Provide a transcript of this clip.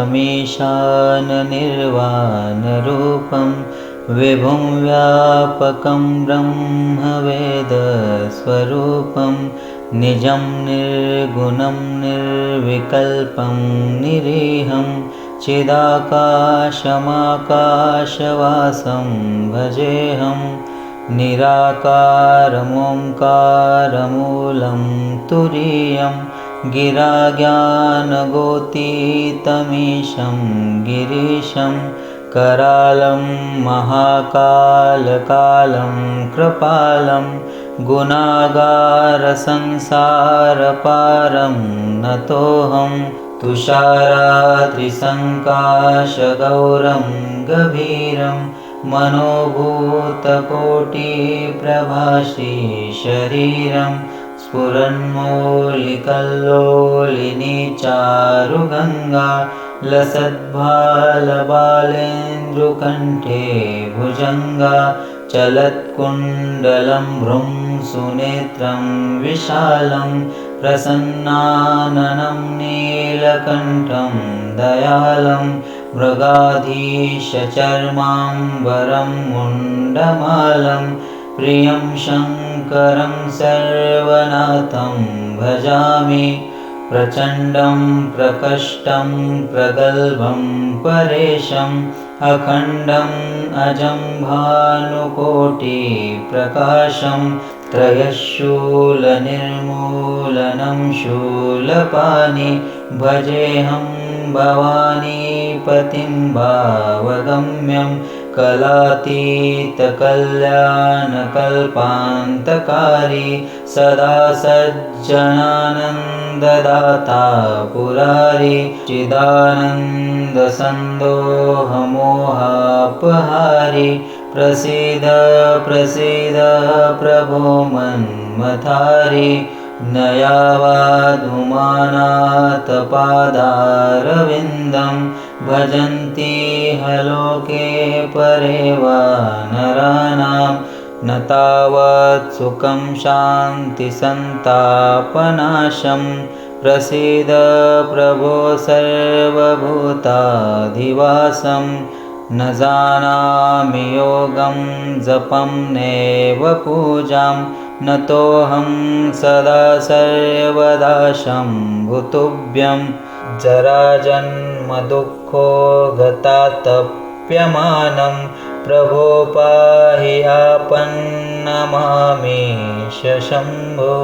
शमीशाननिर्वाणरूपं विभुं व्यापकं ब्रह्मवेदस्वरूपं निजं निर्गुणं निर्विकल्पं निरीहं चिदाकाशमाकाशवासं भजेऽहं निराकारमोङ्कारमूलं तुरीयं गिराज्ञानगोतीतमीशं गिरीशं करालं महाकालकालं कृपालं गुणागारसंसारपारं नतोऽहं तुषाराद्रिसङ्काशगौरं गभीरं मनोभूतकोटिप्रभाश्रीशरीरं स्फुरन्मौलिकल्लोलिनी चारुगङ्गा लसद्भालबालेन्दुकण्ठे भुजङ्गा चलत्कुण्डलं भ्रुं सुनेत्रं विशालं प्रसन्नाननं नीलकण्ठं दयालं मृगाधीशचर्माम्बरं मुण्डमालं प्रियं शङ्करं सर्वनाथं भजामि प्रचण्डं प्रकष्टं प्रगल्भं परेशम् अखण्डम् अजं भानुकोटिप्रकाशं त्रयशूलनिर्मूलनं शूलपाणि भजेऽहं भवानीपतिं भावगम्यं कलातीतकल्याणकल्पान्तकारी सदा सज्जनानन्ददाता पुरारी चिदानन्दसन्दोहमोहापहारी प्रसीद प्रसीद प्रभो मन्मथारी नयावादुमानाथपादारविन्दं भजन्ति हलोके परे वा नराणां न तावत् सुखं शान्तिसन्तापनाशं प्रसीद प्रभो सर्वभूताधिवासं न जानामि योगं जपं नैव पूजां नतोऽहं सदा सर्वदा शम्भुतुभ्यं जराजन्मदुःखो गतातप्यमानं प्रभो पाहि आपन्नमामेश शम्भो।